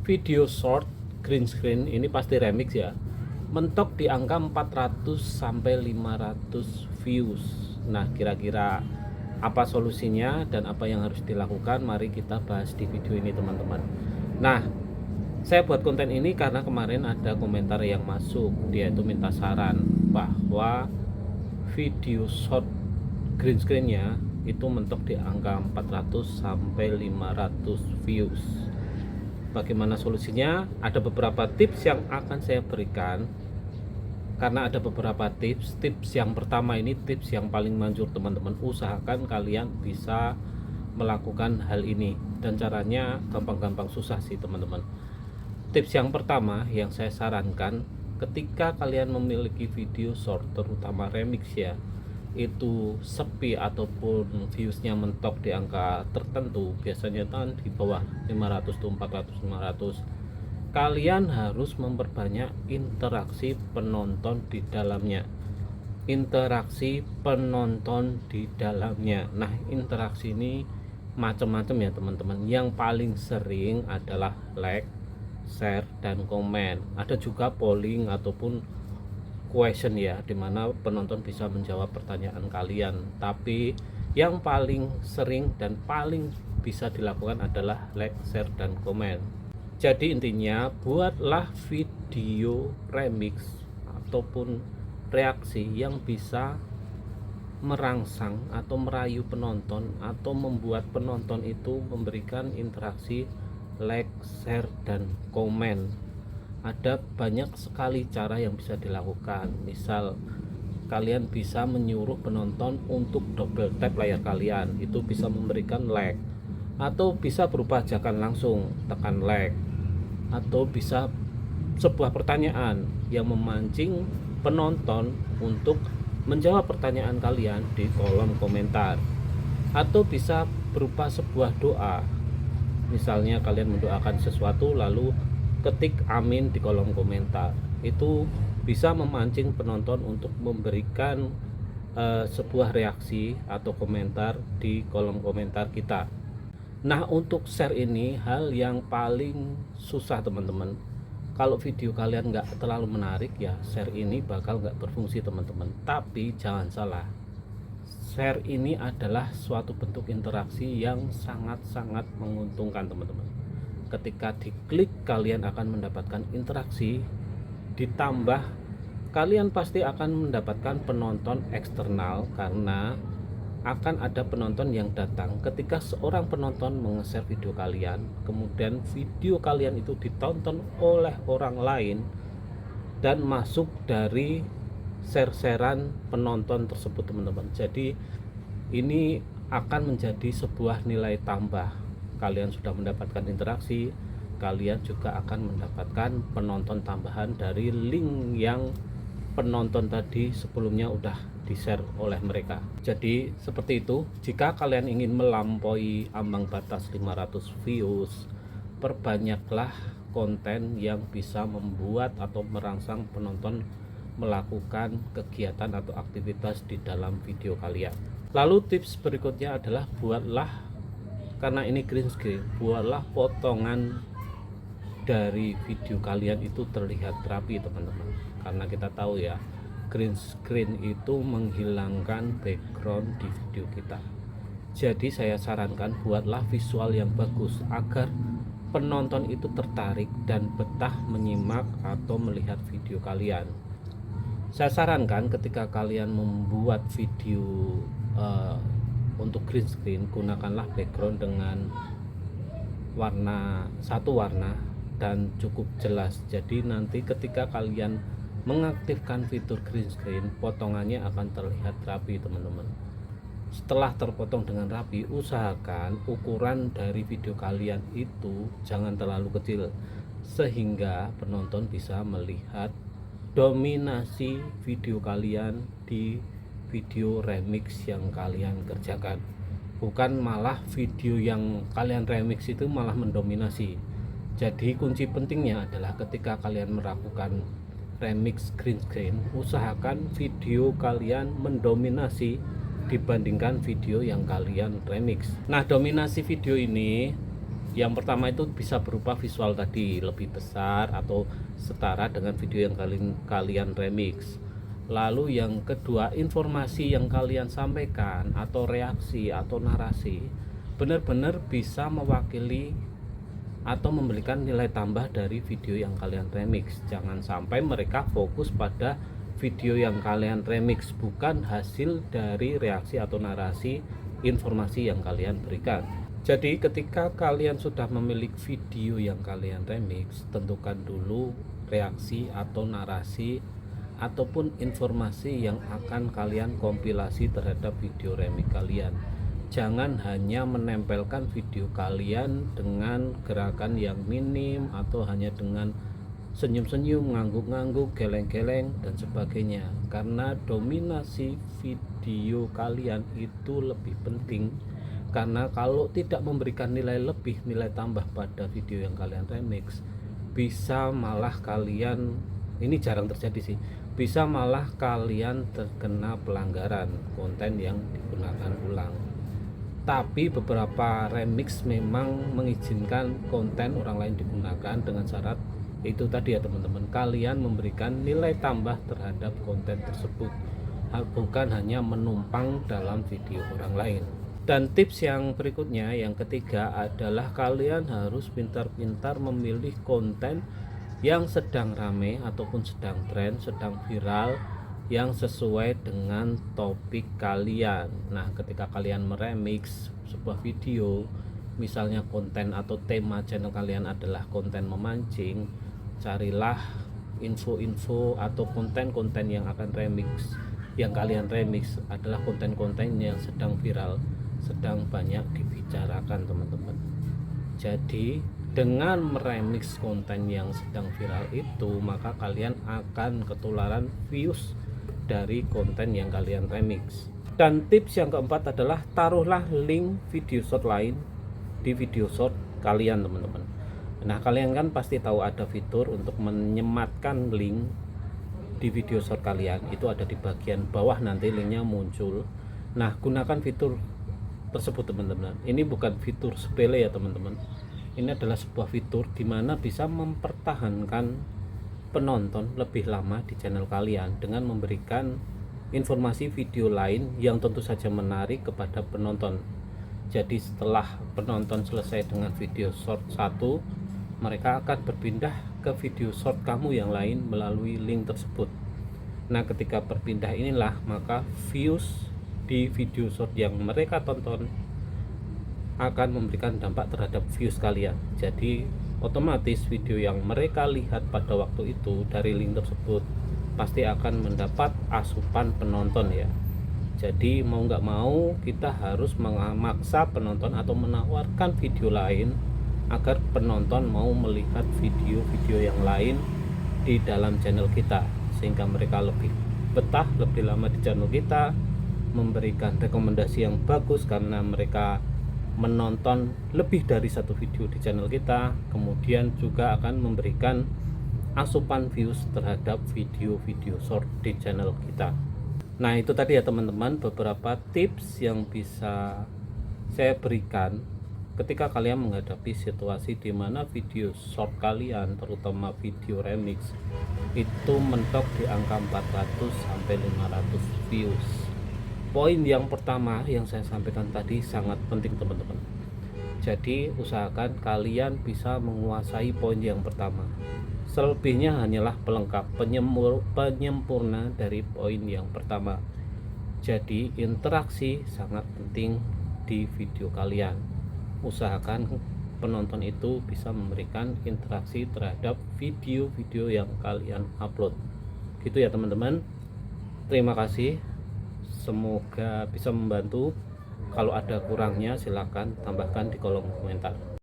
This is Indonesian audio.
video short green screen ini pasti remix ya, mentok di angka 400 sampai 500 views. Nah, kira-kira apa solusinya dan apa yang harus dilakukan, mari kita bahas di video ini teman-teman. Nah, saya buat konten ini karena kemarin ada komentar yang masuk, dia itu minta saran bahwa video short green screen-nya itu mentok di angka 400 sampai 500 views. Bagaimana solusinya? Ada beberapa tips yang akan saya berikan. Karena ada beberapa tips. Tips yang pertama ini tips yang paling manjur teman-teman. Usahakan kalian bisa melakukan hal ini, dan caranya gampang-gampang susah sih teman-teman. Tips yang pertama yang saya sarankan, ketika kalian memiliki video short terutama remix ya, itu sepi ataupun viewsnya mentok di angka tertentu, biasanya kan di bawah 500 tuh 400 500, kalian harus memperbanyak interaksi penonton di dalamnya. Interaksi penonton di dalamnya. Nah, interaksi ini macam-macam ya teman-teman. Yang paling sering adalah like, share, dan komen. Ada juga polling ataupun question ya, dimana penonton bisa menjawab pertanyaan kalian. Tapi yang paling sering dan paling bisa dilakukan adalah like, share, dan komen. Jadi intinya, buatlah video remix ataupun reaksi yang bisa merangsang atau merayu penonton, atau membuat penonton itu memberikan interaksi like, share, dan komen. Ada banyak sekali cara yang bisa dilakukan. Misal kalian bisa menyuruh penonton untuk double tap layar kalian, itu bisa memberikan like, atau bisa berupa ajakan langsung tekan like, atau bisa sebuah pertanyaan yang memancing penonton untuk menjawab pertanyaan kalian di kolom komentar, atau bisa berupa sebuah doa. Misalnya kalian mendoakan sesuatu lalu ketik amin di kolom komentar, itu bisa memancing penonton untuk memberikan sebuah reaksi atau komentar di kolom komentar kita. Nah, untuk share ini hal yang paling susah teman-teman. Kalau video kalian nggak terlalu menarik ya, share ini bakal nggak berfungsi teman-teman. Tapi jangan salah, share ini adalah suatu bentuk interaksi yang sangat-sangat menguntungkan teman-teman. Ketika diklik, kalian akan mendapatkan interaksi, ditambah kalian pasti akan mendapatkan penonton eksternal, karena akan ada penonton yang datang ketika seorang penonton menge-share video kalian, kemudian video kalian itu ditonton oleh orang lain dan masuk dari share-sharean penonton tersebut teman-teman. Jadi ini akan menjadi sebuah nilai tambah. Kalian sudah mendapatkan interaksi, kalian juga akan mendapatkan penonton tambahan dari link yang penonton tadi sebelumnya udah di-share oleh mereka. Jadi seperti itu. Jika kalian ingin melampaui ambang batas 500 views, perbanyaklah konten yang bisa membuat atau merangsang penonton melakukan kegiatan atau aktivitas di dalam video kalian. Lalu tips berikutnya adalah buatlah, karena ini green screen, buatlah potongan dari video kalian itu terlihat rapi teman-teman. Karena kita tahu ya, green screen itu menghilangkan background di video kita. Jadi saya sarankan buatlah visual yang bagus agar penonton itu tertarik dan betah menyimak atau melihat video kalian. Saya sarankan ketika kalian membuat video untuk green screen, gunakanlah background dengan satu warna dan cukup jelas. Jadi nanti ketika kalian mengaktifkan fitur green screen, potongannya akan terlihat rapi teman-teman. Setelah terpotong dengan rapi, usahakan ukuran dari video kalian itu jangan terlalu kecil, sehingga penonton bisa melihat dominasi video kalian di video remix yang kalian kerjakan. Bukan malah video yang kalian remix itu malah mendominasi. Jadi kunci pentingnya adalah ketika kalian melakukan remix green screen, usahakan video kalian mendominasi dibandingkan video yang kalian remix. Nah, dominasi video ini Yang pertama itu bisa berupa visual tadi lebih besar atau setara dengan video yang kalian remix. Lalu yang kedua, informasi yang kalian sampaikan atau reaksi atau narasi benar-benar bisa mewakili atau memberikan nilai tambah dari video yang kalian remix. Jangan sampai mereka fokus pada video yang kalian remix, bukan hasil dari reaksi atau narasi informasi yang kalian berikan. Jadi ketika kalian sudah memiliki video yang kalian remix, tentukan dulu reaksi atau narasi ataupun informasi yang akan kalian kompilasi terhadap video remix kalian. Jangan hanya menempelkan video kalian dengan gerakan yang minim atau hanya dengan senyum-senyum, ngangguk-ngangguk, geleng-geleng dan sebagainya, karena dominasi video kalian itu lebih penting. Karena kalau tidak memberikan nilai lebih, nilai tambah pada video yang kalian remix, bisa malah kalian, ini jarang terjadi sih, bisa malah kalian terkena pelanggaran konten yang digunakan ulang. Tapi beberapa remix memang mengizinkan konten orang lain digunakan dengan syarat itu tadi ya teman-teman, kalian memberikan nilai tambah terhadap konten tersebut, bukan hanya menumpang dalam video orang lain. Dan tips yang berikutnya, yang ketiga adalah kalian harus pintar-pintar memilih konten yang sedang rame ataupun sedang tren, sedang viral, yang sesuai dengan topik kalian. Nah, ketika kalian meremix sebuah video, misalnya konten atau tema channel kalian adalah konten memancing, carilah info-info atau konten-konten yang akan remix, yang kalian remix adalah konten-konten yang sedang viral, sedang banyak dibicarakan teman-teman. Jadi dengan meremix konten yang sedang viral itu, maka kalian akan ketularan views dari konten yang kalian remix. Dan tips yang keempat adalah taruhlah link video short lain di video short kalian teman-teman. Nah, kalian kan pasti tahu ada fitur untuk menyematkan link di video short kalian, itu ada di bagian bawah, nanti linknya muncul. Nah, gunakan fitur tersebut teman-teman. Ini bukan fitur sepele ya teman-teman, ini adalah sebuah fitur di mana bisa mempertahankan penonton lebih lama di channel kalian dengan memberikan informasi video lain yang tentu saja menarik kepada penonton. Jadi setelah penonton selesai dengan video short 1, mereka akan berpindah ke video short kamu yang lain melalui link tersebut. Nah, ketika berpindah inilah maka views di video short yang mereka tonton akan memberikan dampak terhadap views kalian. Jadi otomatis video yang mereka lihat pada waktu itu dari link tersebut pasti akan mendapat asupan penonton ya. Jadi mau nggak mau kita harus memaksa penonton atau menawarkan video lain agar penonton mau melihat video-video yang lain di dalam channel kita, sehingga mereka lebih betah lebih lama di channel kita, memberikan rekomendasi yang bagus karena mereka menonton lebih dari satu video di channel kita. Kemudian juga akan memberikan asupan views terhadap video-video short di channel kita. Nah, itu tadi ya teman-teman beberapa tips yang bisa saya berikan ketika kalian menghadapi situasi di mana video short kalian, terutama video remix, itu mentok di angka 400 sampai 500 views. Poin yang pertama yang saya sampaikan tadi sangat penting teman-teman. Jadi usahakan kalian bisa menguasai poin yang pertama. Selebihnya hanyalah pelengkap, penyempurna dari poin yang pertama. Jadi interaksi sangat penting di video kalian. Usahakan penonton itu bisa memberikan interaksi terhadap video-video yang kalian upload. Gitu ya teman-teman. Terima kasih. Semoga bisa membantu. Kalau ada kurangnya silahkan tambahkan di kolom komentar.